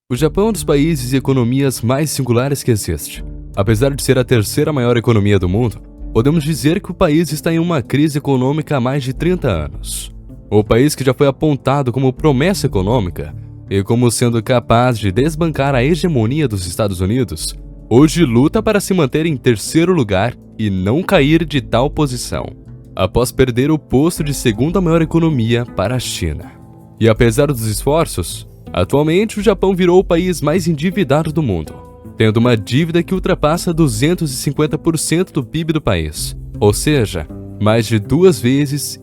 O Japão é um dos países e economias mais singulares que existe. Apesar de ser a terceira maior economia do mundo, podemos dizer que o país está em uma crise econômica há mais de 30 anos. O país que já foi apontado como promessa econômica e como sendo capaz de desbancar a hegemonia dos Estados Unidos, hoje luta para se manter em terceiro lugar e não cair de tal posição, após perder o posto de segunda maior economia para a China. E apesar dos esforços, atualmente o Japão virou o país mais endividado do mundo, tendo uma dívida que ultrapassa 250% do PIB do país, ou seja, mais de 2,5 vezes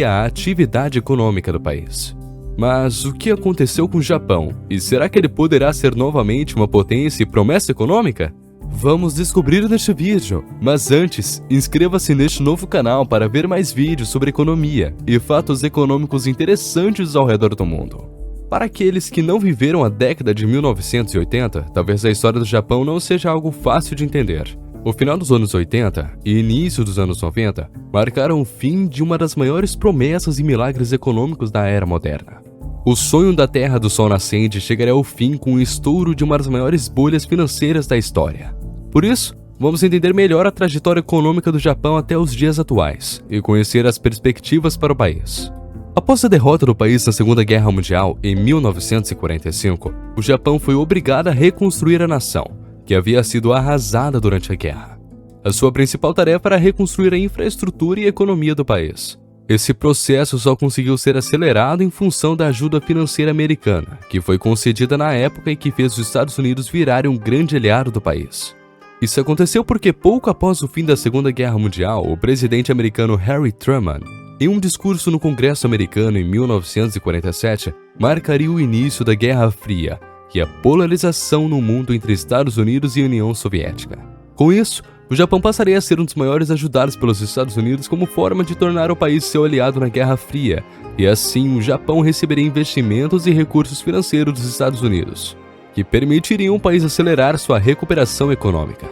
a atividade econômica do país. Mas o que aconteceu com o Japão? E será que ele poderá ser novamente uma potência e promessa econômica? Vamos descobrir neste vídeo, mas antes, inscreva-se neste novo canal para ver mais vídeos sobre economia e fatos econômicos interessantes ao redor do mundo. Para aqueles que não viveram a década de 1980, talvez a história do Japão não seja algo fácil de entender. O final dos anos 80 e início dos anos 90 marcaram o fim de uma das maiores promessas e milagres econômicos da era moderna. O sonho da Terra do Sol Nascente chegaria ao fim com o estouro de uma das maiores bolhas financeiras da história. Por isso, vamos entender melhor a trajetória econômica do Japão até os dias atuais e conhecer as perspectivas para o país. Após a derrota do país na Segunda Guerra Mundial em 1945, o Japão foi obrigado a reconstruir a nação, que havia sido arrasada durante a guerra. A sua principal tarefa era reconstruir a infraestrutura e a economia do país. Esse processo só conseguiu ser acelerado em função da ajuda financeira americana, que foi concedida na época e que fez os Estados Unidos virarem um grande aliado do país. Isso aconteceu porque pouco após o fim da Segunda Guerra Mundial, o presidente americano Harry Truman, em um discurso no Congresso americano em 1947, marcaria o início da Guerra Fria, que é a polarização no mundo entre Estados Unidos e União Soviética. Com isso, o Japão passaria a ser um dos maiores ajudados pelos Estados Unidos como forma de tornar o país seu aliado na Guerra Fria, e assim o Japão receberia investimentos e recursos financeiros dos Estados Unidos, que permitiriam o país acelerar sua recuperação econômica.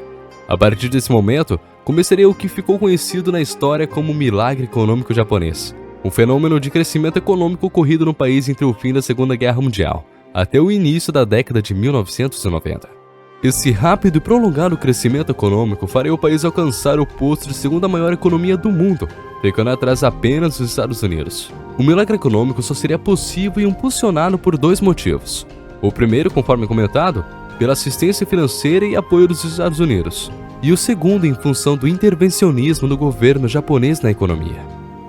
A partir desse momento, começaria o que ficou conhecido na história como o milagre econômico japonês, um fenômeno de crescimento econômico ocorrido no país entre o fim da Segunda Guerra Mundial até o início da década de 1990. Esse rápido e prolongado crescimento econômico faria o país alcançar o posto de segunda maior economia do mundo, ficando atrás apenas dos Estados Unidos. O milagre econômico só seria possível e impulsionado por dois motivos. O primeiro, conforme comentado, pela assistência financeira e apoio dos Estados Unidos, e o segundo em função do intervencionismo do governo japonês na economia.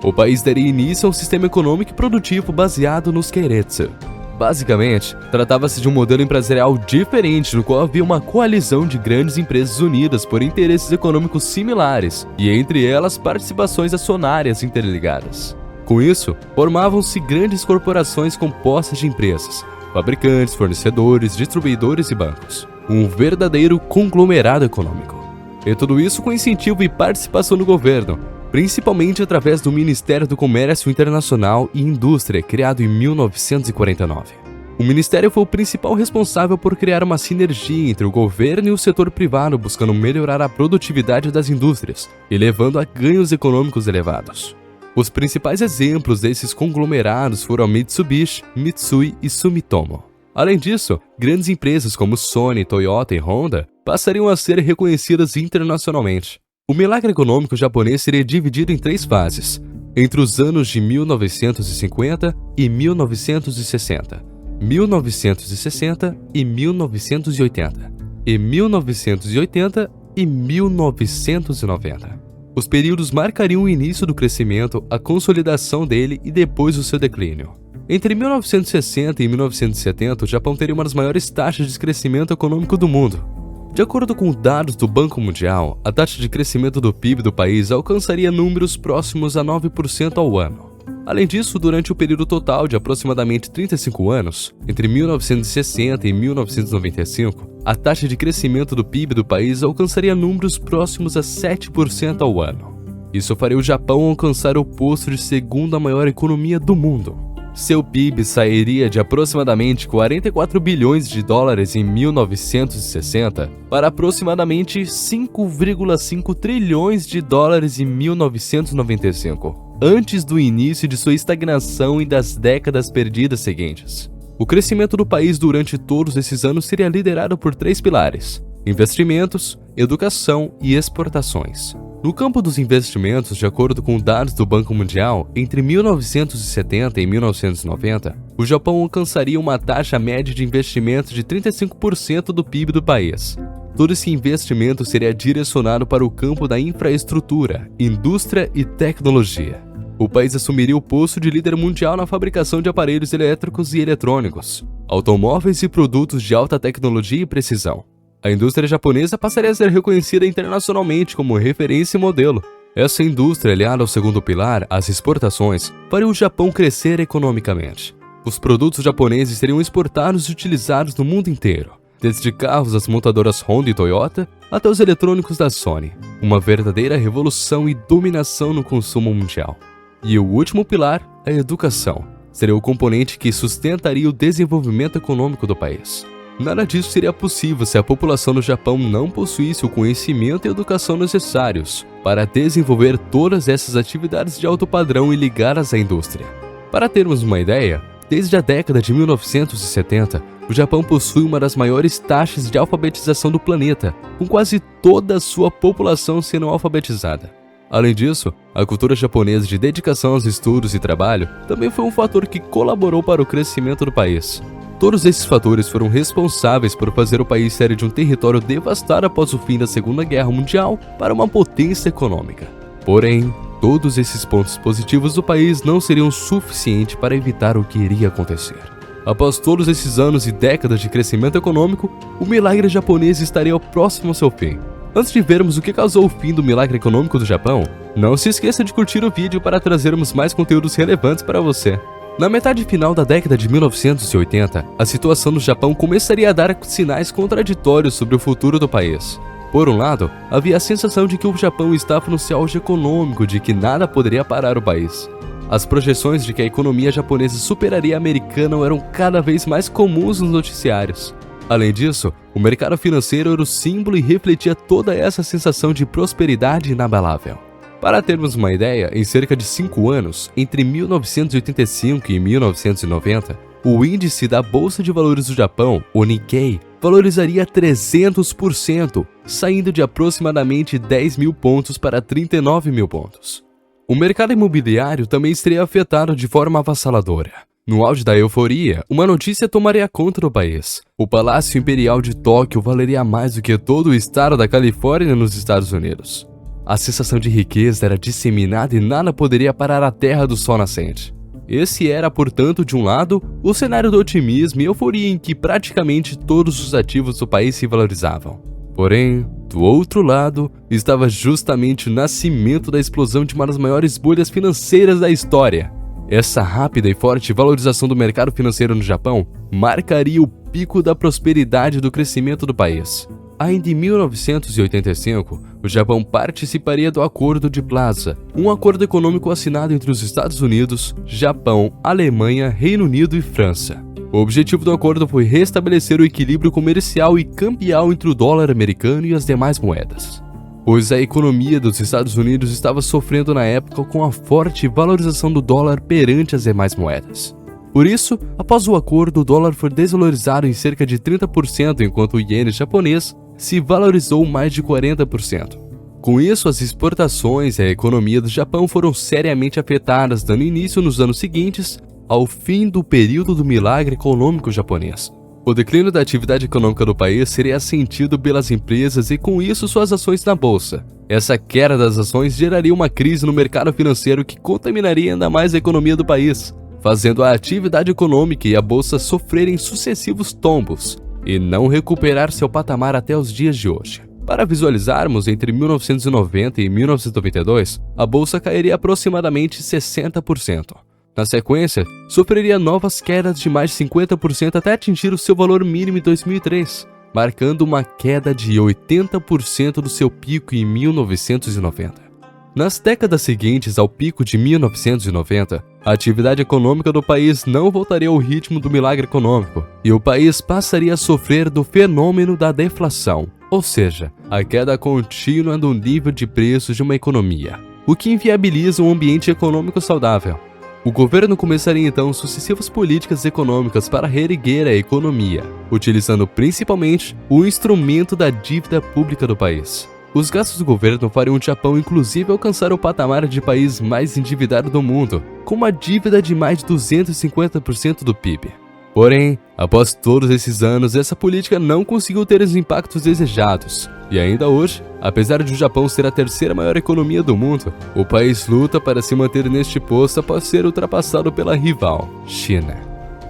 O país daria início a um sistema econômico e produtivo baseado nos keiretsu. Basicamente, tratava-se de um modelo empresarial diferente no qual havia uma coalizão de grandes empresas unidas por interesses econômicos similares e entre elas participações acionárias interligadas. Com isso, formavam-se grandes corporações compostas de empresas, fabricantes, fornecedores, distribuidores e bancos. Um verdadeiro conglomerado econômico. E tudo isso com incentivo e participação do governo, principalmente através do Ministério do Comércio Internacional e Indústria, criado em 1949. O Ministério foi o principal responsável por criar uma sinergia entre o governo e o setor privado, buscando melhorar a produtividade das indústrias e levando a ganhos econômicos elevados. Os principais exemplos desses conglomerados foram a Mitsubishi, Mitsui e Sumitomo. Além disso, grandes empresas como Sony, Toyota e Honda passariam a ser reconhecidas internacionalmente. O milagre econômico japonês seria dividido em 3 fases, entre os anos de 1950 e 1960, 1960 e 1980, e 1980 e 1990. Os períodos marcariam o início do crescimento, a consolidação dele e depois o seu declínio. Entre 1960 e 1970, o Japão teria uma das maiores taxas de crescimento econômico do mundo. De acordo com dados do Banco Mundial, a taxa de crescimento do PIB do país alcançaria números próximos a 9% ao ano. Além disso, durante o período total de aproximadamente 35 anos, entre 1960 e 1995, a taxa de crescimento do PIB do país alcançaria números próximos a 7% ao ano. Isso faria o Japão alcançar o posto de segunda maior economia do mundo. Seu PIB sairia de aproximadamente 44 bilhões de dólares em 1960 para aproximadamente 5,5 trilhões de dólares em 1995, antes do início de sua estagnação e das décadas perdidas seguintes. O crescimento do país durante todos esses anos seria liderado por 3 pilares: investimentos, educação e exportações. No campo dos investimentos, de acordo com dados do Banco Mundial, entre 1970 e 1990, o Japão alcançaria uma taxa média de investimento de 35% do PIB do país. Todo esse investimento seria direcionado para o campo da infraestrutura, indústria e tecnologia. O país assumiria o posto de líder mundial na fabricação de aparelhos elétricos e eletrônicos, automóveis e produtos de alta tecnologia e precisão. A indústria japonesa passaria a ser reconhecida internacionalmente como referência e modelo. Essa indústria, aliada ao segundo pilar, as exportações, faria o Japão crescer economicamente. Os produtos japoneses seriam exportados e utilizados no mundo inteiro, desde carros das montadoras Honda e Toyota até os eletrônicos da Sony. Uma verdadeira revolução e dominação no consumo mundial. E o último pilar, a educação, seria o componente que sustentaria o desenvolvimento econômico do país. Nada disso seria possível se a população do Japão não possuísse o conhecimento e educação necessários para desenvolver todas essas atividades de alto padrão e ligadas à indústria. Para termos uma ideia, desde a década de 1970, o Japão possui uma das maiores taxas de alfabetização do planeta, com quase toda a sua população sendo alfabetizada. Além disso, a cultura japonesa de dedicação aos estudos e trabalho também foi um fator que colaborou para o crescimento do país. Todos esses fatores foram responsáveis por fazer o país sair de um território devastado após o fim da Segunda Guerra Mundial para uma potência econômica. Porém, todos esses pontos positivos do país não seriam suficientes para evitar o que iria acontecer. Após todos esses anos e décadas de crescimento econômico, o milagre japonês estaria próximo ao seu fim. Antes de vermos o que causou o fim do milagre econômico do Japão, não se esqueça de curtir o vídeo para trazermos mais conteúdos relevantes para você. Na metade final da década de 1980, a situação do Japão começaria a dar sinais contraditórios sobre o futuro do país. Por um lado, havia a sensação de que o Japão estava no seu auge econômico, de que nada poderia parar o país. As projeções de que a economia japonesa superaria a americana eram cada vez mais comuns nos noticiários. Além disso, o mercado financeiro era o símbolo e refletia toda essa sensação de prosperidade inabalável. Para termos uma ideia, em cerca de 5 anos, entre 1985 e 1990, o índice da Bolsa de Valores do Japão, o Nikkei, valorizaria 300%, saindo de aproximadamente 10 mil pontos para 39 mil pontos. O mercado imobiliário também estaria afetado de forma avassaladora. No auge da euforia, uma notícia tomaria conta do país. O Palácio Imperial de Tóquio valeria mais do que todo o estado da Califórnia nos Estados Unidos. A sensação de riqueza era disseminada e nada poderia parar a terra do sol nascente. Esse era, portanto, de um lado, o cenário do otimismo e euforia em que praticamente todos os ativos do país se valorizavam. Porém, do outro lado, estava justamente o nascimento da explosão de uma das maiores bolhas financeiras da história. Essa rápida e forte valorização do mercado financeiro no Japão marcaria o pico da prosperidade do crescimento do país. Ainda em 1985, o Japão participaria do Acordo de Plaza, um acordo econômico assinado entre os Estados Unidos, Japão, Alemanha, Reino Unido e França. O objetivo do acordo foi restabelecer o equilíbrio comercial e cambial entre o dólar americano e as demais moedas, pois a economia dos Estados Unidos estava sofrendo na época com a forte valorização do dólar perante as demais moedas. Por isso, após o acordo, o dólar foi desvalorizado em cerca de 30%, enquanto o iene japonês se valorizou mais de 40%. Com isso, as exportações e a economia do Japão foram seriamente afetadas, dando início nos anos seguintes ao fim do período do milagre econômico japonês. O declínio da atividade econômica do país seria sentido pelas empresas e, com isso, suas ações na bolsa. Essa queda das ações geraria uma crise no mercado financeiro que contaminaria ainda mais a economia do país, fazendo a atividade econômica e a bolsa sofrerem sucessivos tombos e não recuperar seu patamar até os dias de hoje. Para visualizarmos, entre 1990 e 1992, a bolsa cairia aproximadamente 60%. Na sequência, sofreria novas quedas de mais de 50% até atingir o seu valor mínimo em 2003, marcando uma queda de 80% do seu pico em 1990. Nas décadas seguintes ao pico de 1990, a atividade econômica do país não voltaria ao ritmo do milagre econômico, e o país passaria a sofrer do fenômeno da deflação, ou seja, a queda contínua do nível de preços de uma economia, o que inviabiliza um ambiente econômico saudável. O governo começaria então sucessivas políticas econômicas para reerguer a economia, utilizando principalmente o instrumento da dívida pública do país. Os gastos do governo fariam o Japão inclusive alcançar o patamar de país mais endividado do mundo, com uma dívida de mais de 250% do PIB. Porém, após todos esses anos, essa política não conseguiu ter os impactos desejados. E ainda hoje, apesar de o Japão ser a terceira maior economia do mundo, o país luta para se manter neste posto após ser ultrapassado pela rival, China.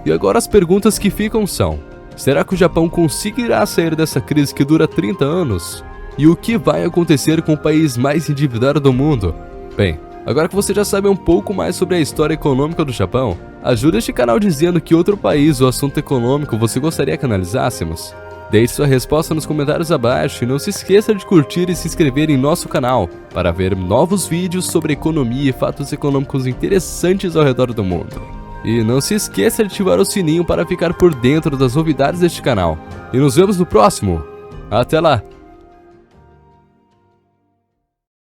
E agora as perguntas que ficam são: será que o Japão conseguirá sair dessa crise que dura 30 anos? E o que vai acontecer com o país mais endividado do mundo? Bem, agora que você já sabe um pouco mais sobre a história econômica do Japão, ajuda este canal dizendo que outro país ou assunto econômico você gostaria que analisássemos. Deixe sua resposta nos comentários abaixo e não se esqueça de curtir e se inscrever em nosso canal para ver novos vídeos sobre economia e fatos econômicos interessantes ao redor do mundo. E não se esqueça de ativar o sininho para ficar por dentro das novidades deste canal. E nos vemos no próximo. Até lá!